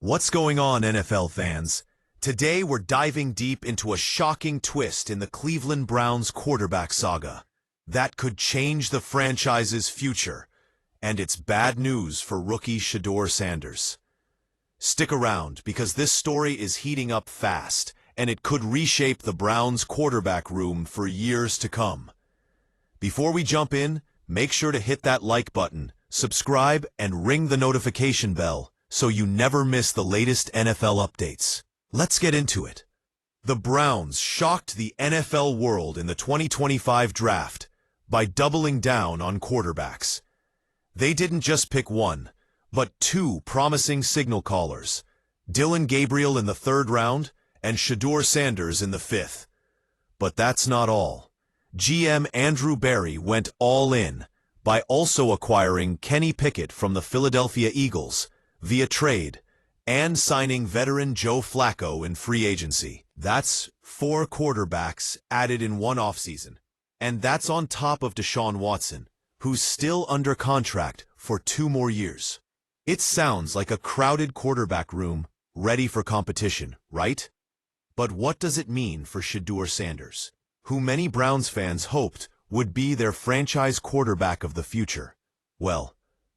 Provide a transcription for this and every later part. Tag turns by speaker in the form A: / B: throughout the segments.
A: What's going on, NFL fans? Today we're diving deep into a shocking twist in the Cleveland Browns quarterback saga that could change the franchise's future, and it's bad news for rookie Shedeur Sanders. Stick around, because this story is heating up fast, and it could reshape the Browns' quarterback room for years to come. Before we jump in, make sure to hit that like button, subscribe, and ring the notification bell so you never miss the latest NFL updates. Let's get into it. The Browns shocked the NFL world in the 2025 draft by doubling down on quarterbacks. They didn't just pick one, but two promising signal callers, Dillon Gabriel in the 3rd round and Shedeur Sanders in the 5th. But that's not all. GM Andrew Berry went all in by also acquiring Kenny Pickett from the Philadelphia Eagles via trade and signing veteran Joe Flacco in free agency. That's 4 quarterbacks added in one offseason. And that's on top of Deshaun Watson, who's still under contract for 2 more years. It sounds like a crowded quarterback room ready for competition, right? But what does it mean for Shedeur Sanders, who many Browns fans hoped would be their franchise quarterback of the future? Well,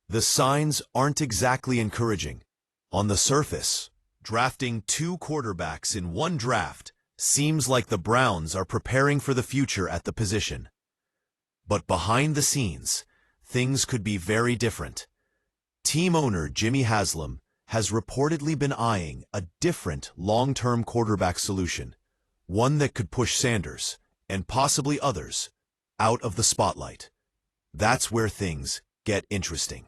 A: the signs aren't exactly encouraging. On the surface, drafting 2 quarterbacks in one draft seems like the Browns are preparing for the future at the position. But behind the scenes, things could be very different. Team owner Jimmy Haslam has reportedly been eyeing a different long-term quarterback solution, one that could push Sanders, and possibly others, out of the spotlight. That's where things get interesting.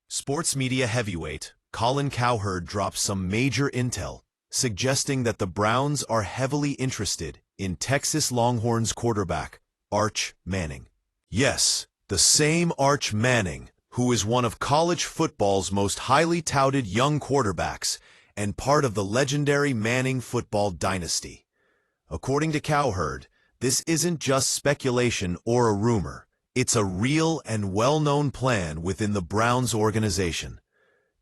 A: Sports media heavyweight Colin Cowherd dropped some major intel, suggesting that the Browns are heavily interested in Texas Longhorns quarterback Arch Manning. Yes, the same Arch Manning, who is one of college football's most highly touted young quarterbacks and part of the legendary Manning football dynasty. According to Cowherd, this isn't just speculation or a rumor. It's a real and well-known plan within the Browns organization.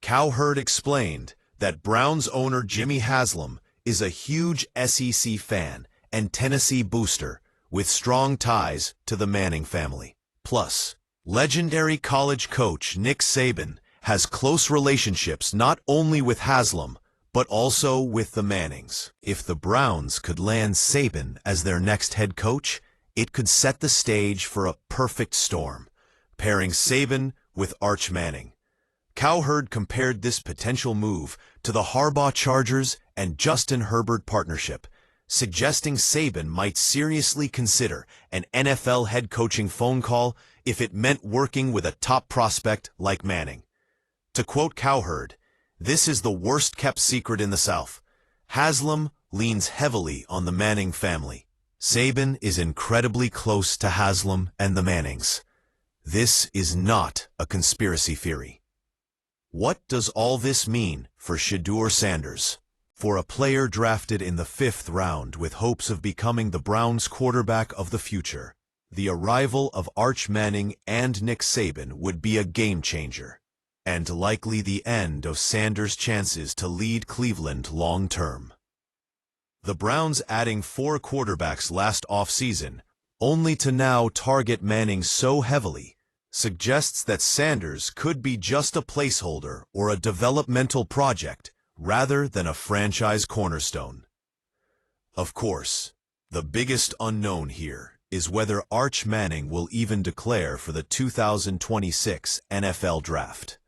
A: Cowherd explained that Browns owner Jimmy Haslam is a huge SEC fan and Tennessee booster with strong ties to the Manning family. Plus, legendary college coach Nick Saban has close relationships not only with Haslam, but also with the Mannings. If the Browns could land Saban as their next head coach, it could set the stage for a perfect storm, pairing Saban with Arch Manning. Cowherd compared this potential move to the Harbaugh Chargers and Justin Herbert partnership, suggesting Saban might seriously consider an NFL head coaching phone call if it meant working with a top prospect like Manning. To quote Cowherd, "This is the worst-kept secret in the South. Haslam leans heavily on the Manning family. Saban is incredibly close to Haslam and the Mannings. This is not a conspiracy theory." What does all this mean for Shedeur Sanders? For a player drafted in the 5th round with hopes of becoming the Browns' quarterback of the future, the arrival of Arch Manning and Nick Saban would be a game-changer, and likely the end of Sanders' chances to lead Cleveland long-term. The Browns adding 4 quarterbacks last offseason, only to now target Manning so heavily, suggests that Sanders could be just a placeholder or a developmental project rather than a franchise cornerstone. Of course, the biggest unknown here is whether Arch Manning will even declare for the 2026 NFL Draft.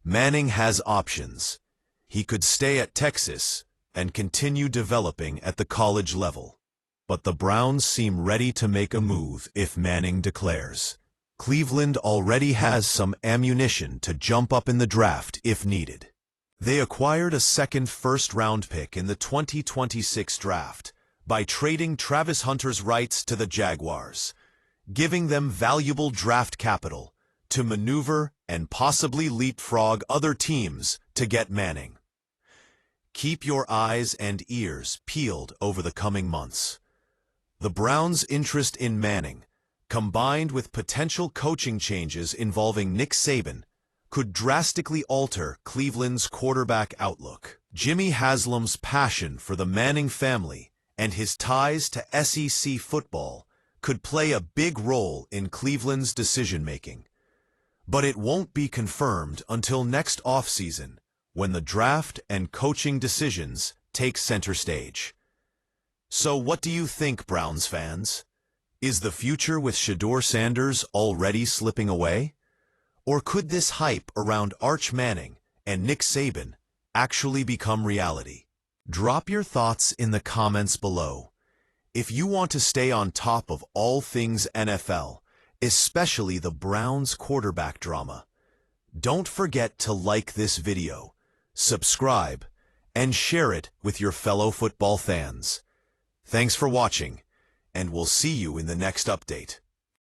A: Manning has options. He could stay at Texas and continue developing at the college level. But the Browns seem ready to make a move if Manning declares. Cleveland already has some ammunition to jump up in the draft if needed. They acquired a 2nd first-round pick in the 2026 draft by trading Travis Hunter's rights to the Jaguars, giving them valuable draft capital to maneuver and possibly leapfrog other teams to get Manning. Keep your eyes and ears peeled over the coming months. The Browns' interest in Manning, combined with potential coaching changes involving Nick Saban, could drastically alter Cleveland's quarterback outlook. Jimmy Haslam's passion for the Manning family and his ties to SEC football could play a big role in Cleveland's decision-making. But it won't be confirmed until next offseason, when the draft and coaching decisions take center stage. So what do you think, Browns fans? Is the future with Shedeur Sanders already slipping away? Or could this hype around Arch Manning and Nick Saban actually become reality? Drop your thoughts in the comments below. If you want to stay on top of all things NFL, especially the Browns quarterback drama, don't forget to like this video, subscribe, and share it with your fellow football fans. Thanks for watching, and we'll see you in the next update.